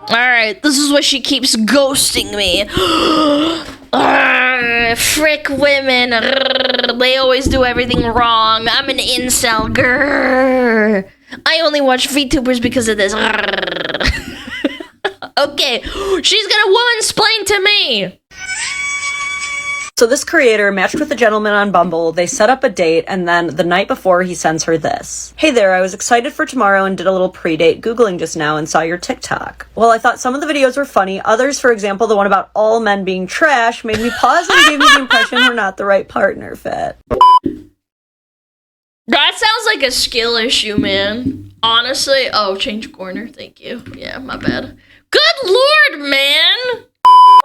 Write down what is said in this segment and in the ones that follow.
Alright, this is why she keeps ghosting me. Frick women. They always do everything wrong. I'm an incel. Grrr. I only watch VTubers because of this. Okay, she's gonna womansplain to me. So this creator matched with a gentleman on Bumble, they set up a date, and then the night before he sends her this. Hey there, I was excited for tomorrow and did a little pre-date Googling just now and saw your TikTok. Well, I thought some of the videos were funny. Others, for example, the one about all men being trash, made me pause and gave me the impression we're not the right partner fit. That sounds like a skill issue, man. Honestly. Oh, change corner. Thank you. Yeah, my bad. Good lord, man.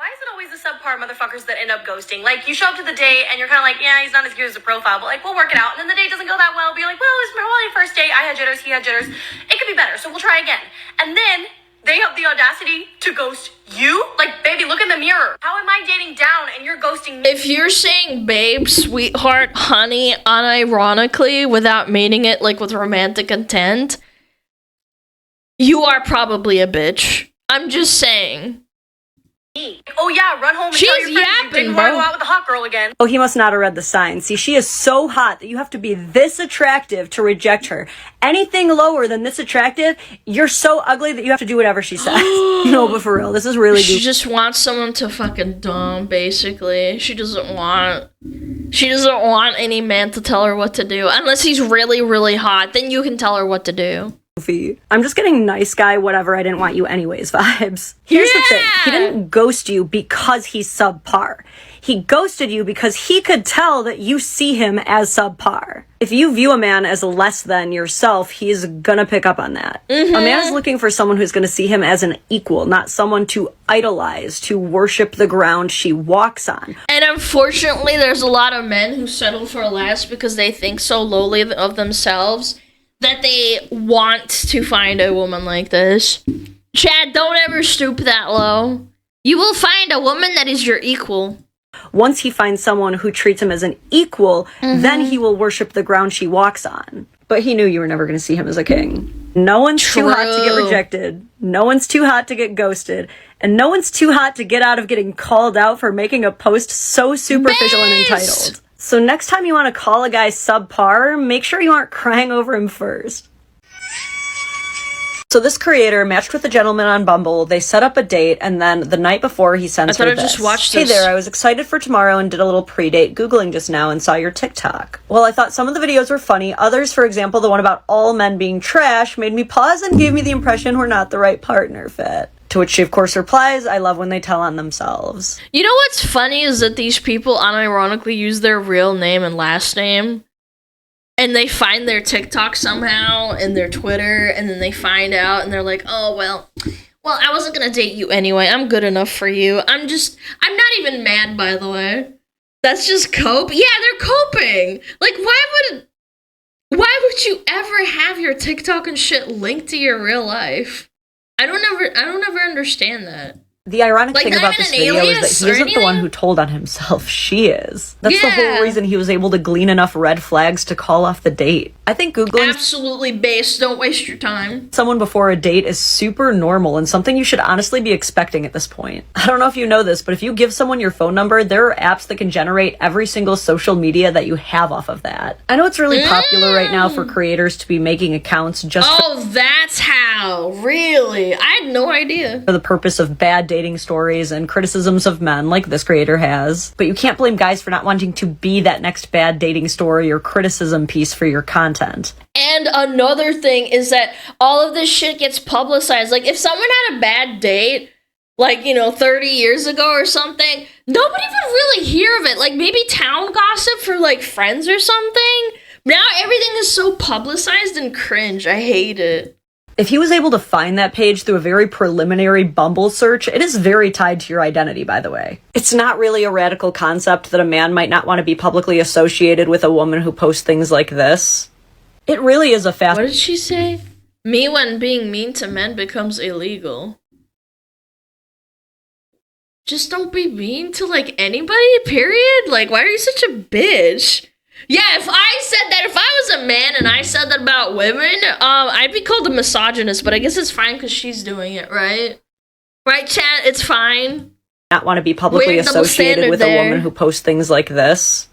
Why is it always the subpar motherfuckers that end up ghosting? Like, you show up to the date and you're kind of like, yeah, he's not as good as a profile, but like, we'll work it out. And then the date doesn't go that well, but you're like, well, it was probably your first date. I had jitters, he had jitters. It could be better, so we'll try again. And then they have the audacity to ghost you? Like, baby, look in the mirror. How am I dating down and you're ghosting me? If you're saying babe, sweetheart, honey, unironically, without meaning it like with romantic intent, you are probably a bitch. I'm just saying. Oh yeah, run home and tell your friends you didn't want to go out with a hot girl again. Oh, he must not have read the signs. See, she is so hot that you have to be this attractive to reject her. Anything lower than this attractive, you're so ugly that you have to do whatever she says. No, but for real, this is really She just wants someone to fucking dump, basically. She doesn't want any man to tell her what to do. Unless he's really, really hot, then you can tell her what to do. I'm just getting nice guy, whatever, I didn't want you anyways vibes. Here's the thing. He didn't ghost you because he's subpar. He ghosted you because he could tell that you see him as subpar. If you view a man as less than yourself, he's gonna pick up on that. A man is looking for someone who's gonna see him as an equal, not someone to idolize, to worship the ground she walks on. And unfortunately, there's a lot of men who settle for less because they think so lowly of themselves that they want to find a woman like this. Chad, don't ever stoop that low. You will find a woman that is your equal. Once he finds someone who treats him as an equal, then he will worship the ground she walks on. But he knew you were never going to see him as a king. No one's too hot to get rejected. No one's too hot to get ghosted. And no one's too hot to get out of getting called out for making a post so superficial and entitled. So next time you want to call a guy subpar, make sure you aren't crying over him first. So this creator matched with a gentleman on Bumble, they set up a date, and then the night before he sends her this. Just watched Hey this. there, I was excited for tomorrow and did a little pre-date Googling just now and saw your TikTok. Well, I thought some of the videos were funny. Others, for example, the one about all men being trash, made me pause and gave me the impression we're not the right partner fit. To which she, of course, replies, I love when they tell on themselves. You know what's funny is that these people unironically use their real name and last name. And they find their TikTok somehow and their Twitter, and then they find out and they're like, oh, well, I wasn't gonna date you anyway. I'm good enough for you. I'm not even mad, by the way. That's just cope. Yeah, they're coping. Like, why would you ever have your TikTok and shit linked to your real life? I don't ever understand that. The ironic thing about this video is that he isn't the one who told on himself. She is. That's the whole reason he was able to glean enough red flags to call off the date. I think Googling absolutely base. Don't waste your time. Someone before a date is super normal and something you should honestly be expecting at this point. I don't know if you know this, but if you give someone your phone number, there are apps that can generate every single social media that you have off of that. I know it's really popular right now for creators to be making accounts just that's how. Really? I had no idea. For the purpose of bad dating stories and criticisms of men like this creator has. But you can't blame guys for not wanting to be that next bad dating story or criticism piece for your content. And another thing is that all of this shit gets publicized. Like, if someone had a bad date, like, 30 years ago or something, nobody would really hear of it. Like, maybe town gossip for, like, friends or something. Now everything is so publicized and cringe. I hate it. If he was able to find that page through a very preliminary Bumble search, it is very tied to your identity, by the way. It's not really a radical concept that a man might not want to be publicly associated with a woman who posts things like this. It really is a fast... What did she say? Me when being mean to men becomes illegal. Just don't be mean to, like, anybody, period? Like, why are you such a bitch? Yeah, if I was a man and I said that about women, I'd be called a misogynist, but I guess it's fine because she's doing it, right? Right, chat? It's fine. Not want to be publicly Weird double associated with standard a woman there. who posts things like this.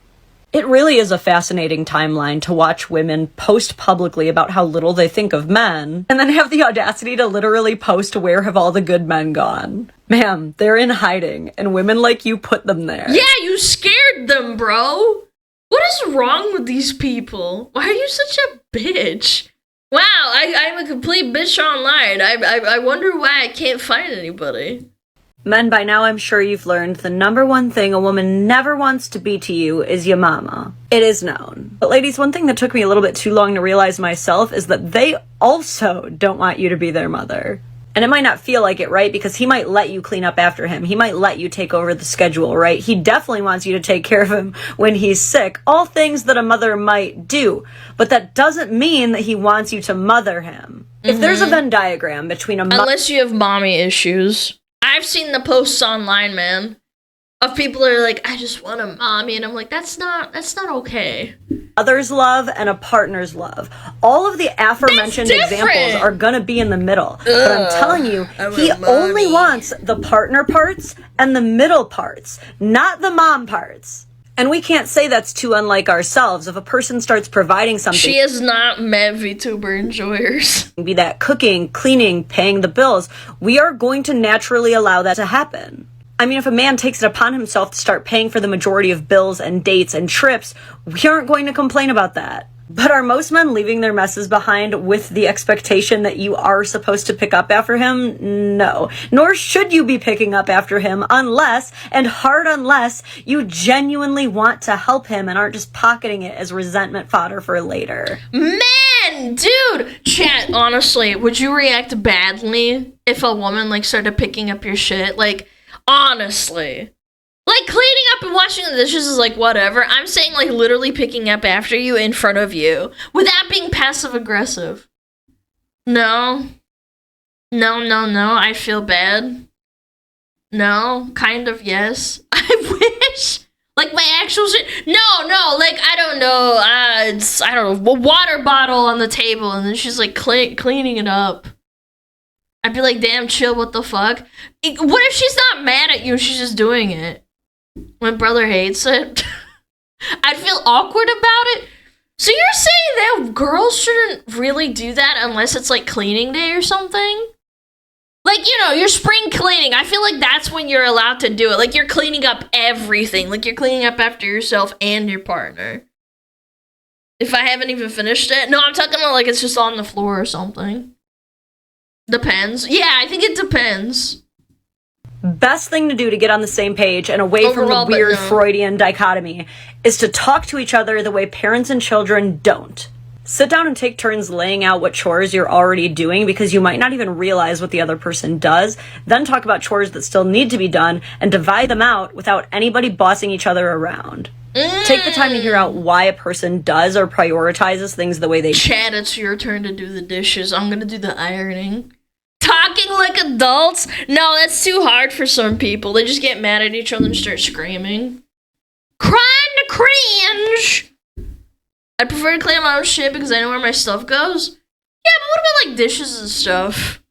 It really is a fascinating timeline to watch women post publicly about how little they think of men, and then have the audacity to literally post where have all the good men gone. Ma'am, they're in hiding, and women like you put them there. Yeah, you scared them, bro. What is wrong with these people? Why are you such a bitch? Wow, I'm a complete bitch online. I wonder why I can't find anybody. Men, by now I'm sure you've learned the number one thing a woman never wants to be to you is your mama. It is known. But ladies, one thing that took me a little bit too long to realize myself is that they also don't want you to be their mother. And it might not feel like it, right? Because he might let you clean up after him. He might let you take over the schedule, right? He definitely wants you to take care of him when he's sick. All things that a mother might do. But that doesn't mean that he wants you to mother him. If there's a Venn diagram between a Unless you have mommy issues. I've seen the posts online, man, of people that are like, I just want a mommy, and I'm like, that's not okay. mother's love and a partner's love. All of the aforementioned examples are gonna be in the middle. But I'm telling you, he only wants the partner parts and the middle parts, not the mom parts. And we can't say that's too unlike ourselves. If a person starts providing something, She is not met VTuber enjoyers. be that cooking, cleaning, paying the bills, we are going to naturally allow that to happen. I mean, if a man takes it upon himself to start paying for the majority of bills and dates and trips, we aren't going to complain about that. But are most men leaving their messes behind with the expectation that you are supposed to pick up after him? No. Nor should you be picking up after him unless, and hard unless, you genuinely want to help him and aren't just pocketing it as resentment fodder for later. Man, dude! Chat, honestly, would you react badly if a woman, like, started picking up your shit? Like, honestly. Like, cleaning up and washing the dishes is like, whatever. I'm saying, like, literally picking up after you in front of you without being passive-aggressive. No. No, I feel bad. No, kind of, yes. I wish. Like, my actual shit. No, like, I don't know. It's, I don't know, a water bottle on the table, and then she's, like, cleaning it up. I'd be like, damn, chill, what the fuck? What if she's not mad at you and she's just doing it? My brother hates it. I'd feel awkward about it. So you're saying that girls shouldn't really do that unless it's like cleaning day or something? Like, you know, your spring cleaning. I feel like that's when you're allowed to do it. Like, you're cleaning up everything. Like, you're cleaning up after yourself and your partner. If I haven't even finished it. No, I'm talking about like it's just on the floor or something. Depends. Yeah, I think it depends. Best thing to do to get on the same page and away Overall, from the weird but no. Freudian dichotomy is to talk to each other the way parents and children don't. Sit down and take turns laying out what chores you're already doing because you might not even realize what the other person does. Then talk about chores that still need to be done and divide them out without anybody bossing each other around. Take the time to hear out why a person does or prioritizes things the way they do. Chad, it's your turn to do the dishes. I'm gonna do the ironing. Talking like adults? No, that's too hard for some people. They just get mad at each other and start screaming. Crying to cringe! I prefer to clean my own shit because I know where my stuff goes. Yeah, but what about like dishes and stuff?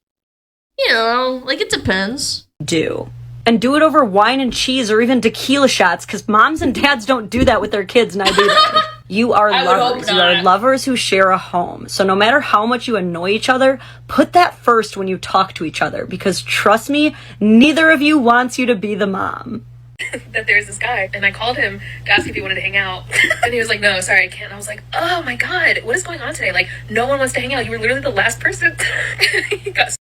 You know, like it depends. Do. And do it over wine and cheese or even tequila shots because moms and dads don't do that with their kids, neither do they. You are I would hope lovers. You are not. lovers who share a home. So no matter how much you annoy each other, put that first when you talk to each other because trust me, neither of you wants you to be the mom. That there's this guy, and I called him to ask if he wanted to hang out, and he was like, no, sorry, I can't. I was like, oh my god, what is going on today? Like, no one wants to hang out. You were literally the last person. He got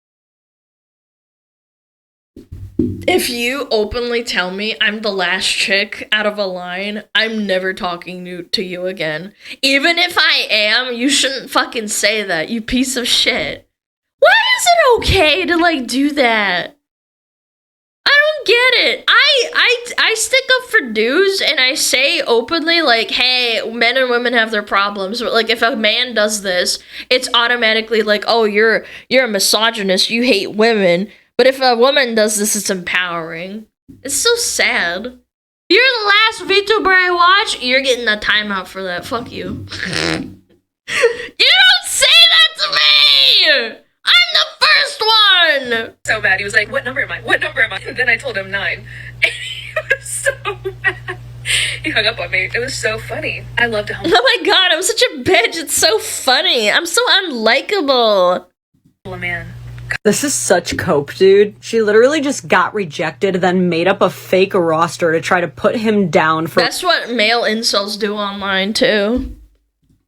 If you openly tell me I'm the last chick out of a line, I'm never talking to you again. Even if I am, you shouldn't fucking say that, you piece of shit. Why is it okay to, like, do that? I don't get it. I stick up for dudes and I say openly, like, hey, men and women have their problems, but, like, if a man does this, it's automatically like, oh, you're a misogynist, you hate women. But if a woman does this, it's empowering. It's so sad. You're the last VTuber I watch. You're getting a timeout for that. Fuck you. You don't say that to me! I'm the first one! So mad. He was like, what number am I? What number am I? And then I told him 9. And he was so mad. He hung up on me. It was so funny. I love to humble Oh my god, I'm such a bitch. It's so funny. I'm so unlikable. a man. This is such cope, dude. She literally just got rejected, then made up a fake roster to try to put him down for That's what male incels do online, too.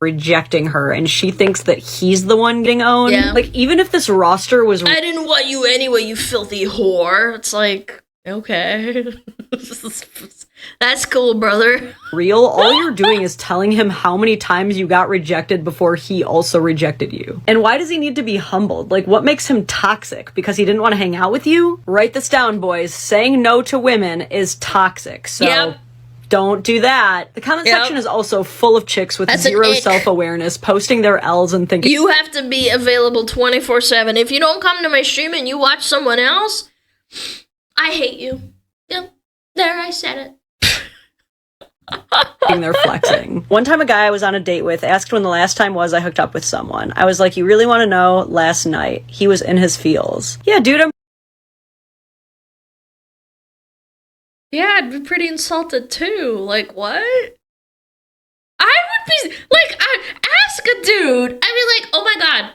rejecting her, and she thinks that he's the one getting owned. Yeah. Like, even if this roster was I didn't want you anyway, you filthy whore. It's like, okay. That's cool, brother. real, all you're doing is telling him how many times you got rejected before he also rejected you. And why does he need to be humbled? Like, what makes him toxic? Because he didn't want to hang out with you? Write this down, boys. Saying no to women is toxic. So Yep. don't do that. The comment Yep. section is also full of chicks with That's an zero ick. self-awareness, posting their L's and thinking, You have to be available 24/7. If you don't come to my stream and you watch someone else, I hate you. Yep. There, I said it. they're flexing. One time a guy I was on a date with asked when the last time was I hooked up with someone. I was like, you really want to know? Last night. He was in his feels. Yeah, dude, I'm Yeah, I'd be pretty insulted too. Like, what? I would be like, I ask a dude. I'd be like, oh my god,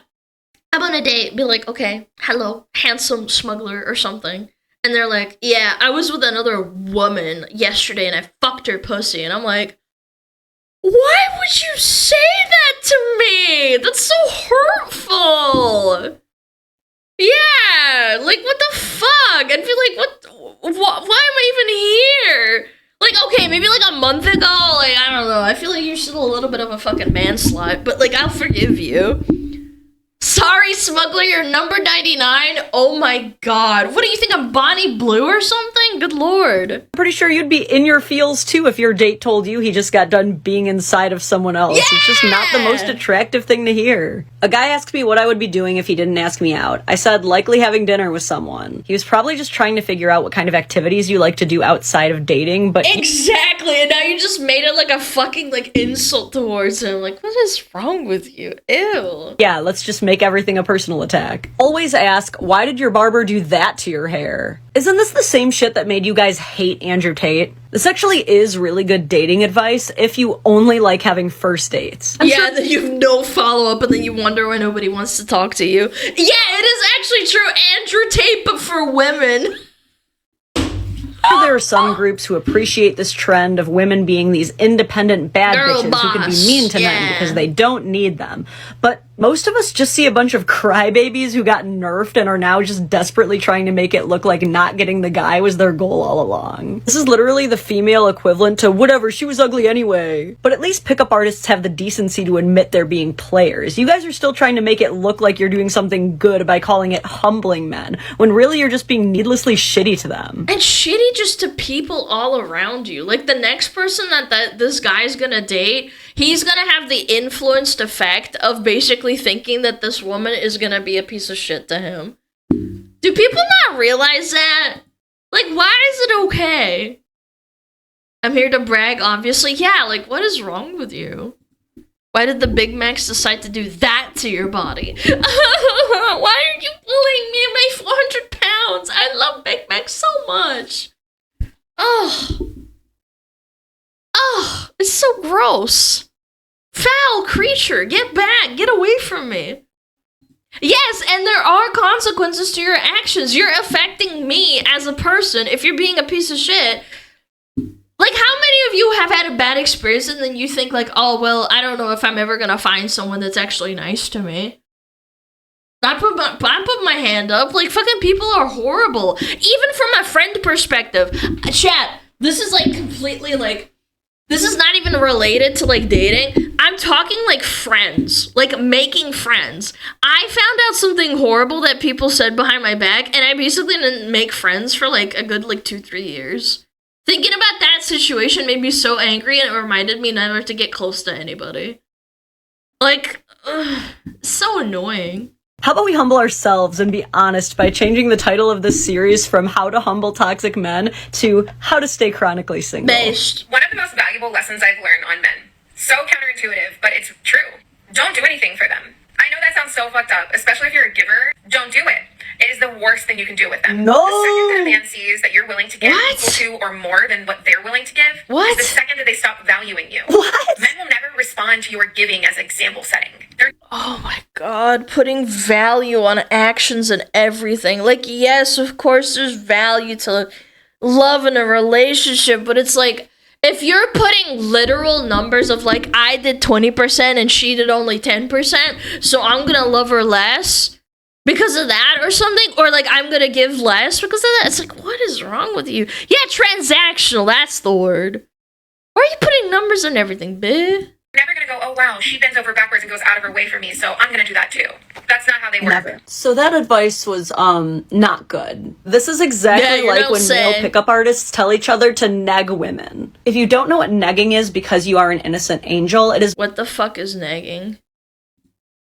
I'm on a date. Be like, okay, hello, handsome smuggler or something. And they're like, yeah, I was with another woman yesterday and I fucked her pussy. And I'm like, why would you say that to me? That's so hurtful. Yeah, like, what the fuck? I'd be like, why am I even here? Like, okay, maybe like a month ago, like, I don't know. I feel like you're still a little bit of a fucking man slut, but like, I'll forgive you. Sorry, smuggler, you're number 99? Oh my god. What do you think, I'm Bonnie Blue or something? Good lord. pretty sure you'd be in your feels too if your date told you he just got done being inside of someone else. Yeah! It's just not the most attractive thing to hear. A guy asked me what I would be doing if he didn't ask me out. I said likely having dinner with someone. He was probably just trying to figure out what kind of activities you like to do outside of dating, but Exactly, and now you just made it like a fucking like insult towards him. Like, what is wrong with you? Ew. yeah, let's just make everything a personal attack. Always ask, why did your barber do that to your hair? Isn't this the same shit that made you guys hate Andrew Tate? This actually is really good dating advice if you only like having first dates. Yeah, then you have no follow-up and then you wonder why nobody wants to talk to you. Yeah, it is actually true. Andrew Tate, but for women. There are some groups who appreciate this trend of women being these independent bad Girl bitches who can be boss, mean to men yeah. because they don't need them. But most of us just see a bunch of crybabies who got nerfed and are now just desperately trying to make it look like not getting the guy was their goal all along. This is literally the female equivalent to whatever, she was ugly anyway. But at least pickup artists have the decency to admit they're being players. You guys are still trying to make it look like you're doing something good by calling it humbling men, when really you're just being needlessly shitty to them. And shitty just to people all around you. Like, the next person that this guy's gonna date, he's gonna have the influenced effect of basically thinking that this woman is gonna be a piece of shit to him. Do people not realize that? Like, why is it okay? I'm here to brag, obviously. Yeah, like, what is wrong with you? Why did the Big Macs decide to do that to your body? Why are you bullying me and my 400 pounds? I love Big Macs so much. Oh. Oh, it's so gross. Foul creature, get back, get away from me. Yes, and there are consequences to your actions. You're affecting me as a person if you're being a piece of shit. Like, how many of you have had a bad experience and then you think like, oh, well, I don't know if I'm ever gonna find someone that's actually nice to me? I put my hand up. Like, fucking people are horrible. Even from a friend perspective. Chat, this is like completely like, this is not even related to like dating. I'm talking like friends, like making friends. I found out something horrible that people said behind my back, and I basically didn't make friends for like a good like 2-3 years. Thinking about that situation made me so angry, and it reminded me never to get close to anybody. Like, ugh, so annoying. How about we humble ourselves and be honest by changing the title of this series from How to Humble Toxic Men to How to Stay Chronically Single. Based. One of the most valuable lessons I've learned on men. So counterintuitive, but it's true. Don't do anything for them. I know that sounds so fucked up, especially if you're a giver. Don't do it. It is the worst thing you can do with them. No! The second that a man sees that you're willing to give What? equal to or more than what they're willing to give, What? is the second that they stop valuing you. What? Men will never respond to your giving as example setting. They're Oh my god, putting value on actions and everything. Like, yes, of course there's value to love in a relationship, but it's like, if you're putting literal numbers of like, I did 20% and she did only 10%, so I'm gonna love her less because of that or something, or like, I'm gonna give less because of that, it's like, what is wrong with you? Yeah, transactional, that's the word. Why are you putting numbers on everything, bitch? never gonna go, oh wow, she bends over backwards and goes out of her way for me, so I'm gonna do that too. That's not how they work. Never. So that advice was not good. This is exactly Yeah, like when male pickup artists tell each other to neg women. If you don't know what negging is because you are an innocent angel, it is What the fuck is negging?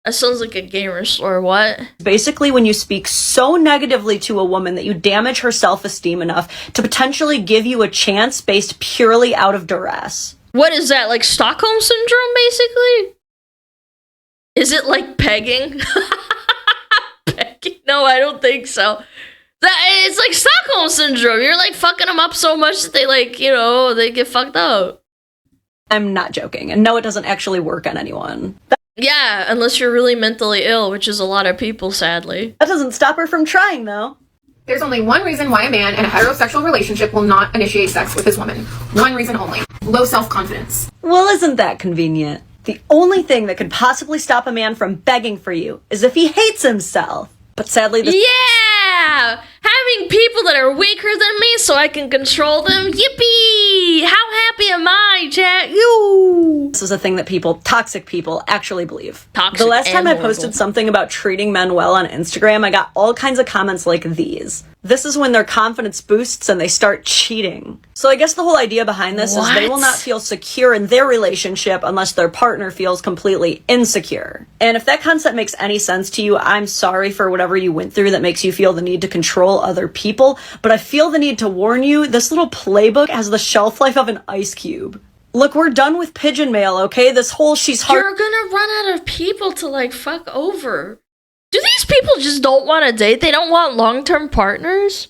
That sounds like a gamer slur. What? basically when you speak so negatively to a woman that you damage her self-esteem enough to potentially give you a chance based purely out of duress. What is that, like Stockholm Syndrome, basically? Is it like pegging? Pegging? No, I don't think so. It's like Stockholm Syndrome. You're like fucking them up so much that they like, you know, they get fucked up. I'm not joking. And no, it doesn't actually work on anyone. Yeah, unless you're really mentally ill, which is a lot of people, sadly. That doesn't stop her from trying, though. There's only one reason why a man in a heterosexual relationship will not initiate sex with his woman. One reason only. Low self-confidence. Well, isn't that convenient? The only thing that could possibly stop a man from begging for you is if he hates himself. But sadly, this Yeah! Having people that are weaker than me so I can control them. Yippee! How happy am I, Jack? You! is a thing that toxic people, actually believe. Toxic The last time and I horrible. posted something about treating men well on Instagram, I got all kinds of comments like these. This is when their confidence boosts and they start cheating. So I guess the whole idea behind this is they will What? not feel secure in their relationship unless their partner feels completely insecure. And if that concept makes any sense to you, I'm sorry for whatever you went through that makes you feel the need to control other people, but I feel the need to warn you, this little playbook has the shelf life of an ice cube. Look, we're done with pigeon mail, okay? This whole she's hard. You're gonna run out of people to like fuck over. Do these people just don't want to date? They don't want long-term partners?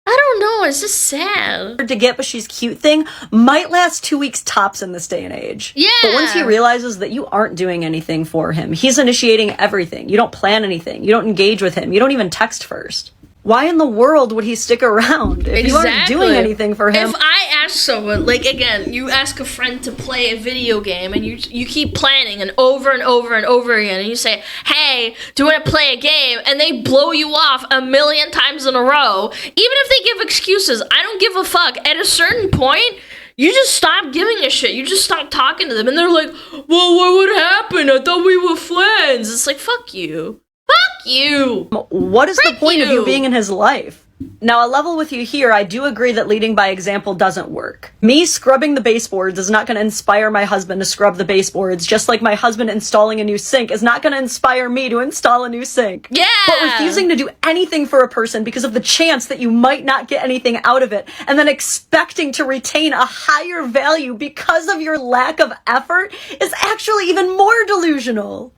I don't know. It's just sad. to get but she's cute thing might last 2 weeks tops in this day and age. Yeah. But once he realizes that you aren't doing anything for him, he's initiating everything. You don't plan anything. You don't engage with him. You don't even text first. Why in the world would he stick around if you aren't doing anything for him? If I ask someone, like again, you ask a friend to play a video game and you keep planning and over and over and over again and you say, hey, do you want to play a game? And they blow you off 1,000,000 times in a row. Even if they give excuses, I don't give a fuck. At a certain point, you just stop giving a shit. You just stop talking to them. And they're like, well, what would happen? I thought we were friends. It's like, fuck you. Fuck you. What is the Frick point of you you. being in his life? Now, I'll level with you here. I do agree that leading by example doesn't work. Me scrubbing the baseboards is not going to inspire my husband to scrub the baseboards, just like my husband installing a new sink is not going to inspire me to install a new sink. Yeah. But refusing to do anything for a person because of the chance that you might not get anything out of it, and then expecting to retain a higher value because of your lack of effort is actually even more delusional.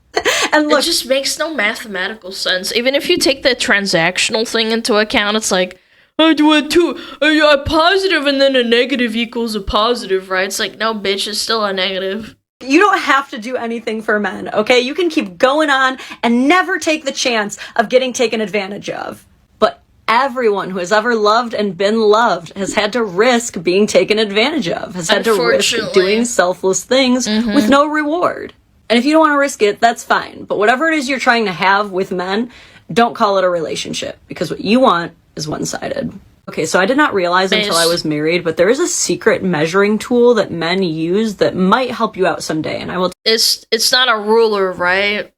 And look, It just makes no mathematical sense. Even if you take the transactional thing into account, it's like, I do a positive and then a negative equals a positive, right? It's like, no, bitch, it's still a negative. you don't have to do anything for men, okay? You can keep going on and never take the chance of getting taken advantage of. But everyone who has ever loved and been loved has had to risk being taken advantage of, has had to risk Unfortunately. doing selfless things with no reward. And if you don't want to risk it, that's fine. But whatever it is you're trying to have with men, don't call it a relationship, because what you want is one-sided. Okay, so I did not realize until I was married, but there is a secret measuring tool that men use that might help you out someday, and I will It's not a ruler, right?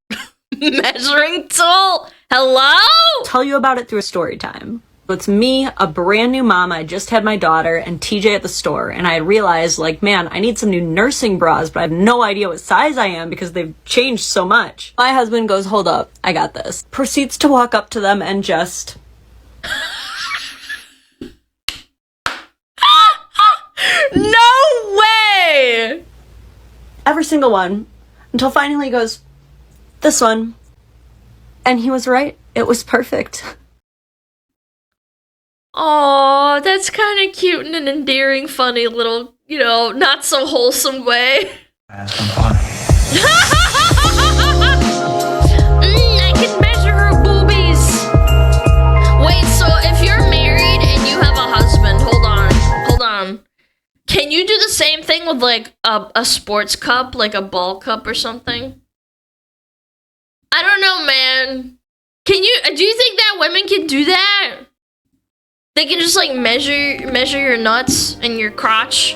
Measuring tool? Hello? tell you about it through a story time. It's me, a brand new mom. I just had my daughter, and TJ at the store. And I realized, like, man, I need some new nursing bras, but I have no idea what size I am because they've changed so much. My husband goes, hold up, I got this. Proceeds to walk up to them and just... No way! Every single one. Until finally he goes, this one. And he was right. It was perfect. Oh, that's kind of cute in an endearing, funny little, you know, not so wholesome way. Have some fun. I can measure her boobies. Wait, so if you're married and you have a husband, hold on. Can you do the same thing with like a sports cup, like a ball cup or something? I don't know, man. Do you think that women can do that? They can just like measure your nuts and your crotch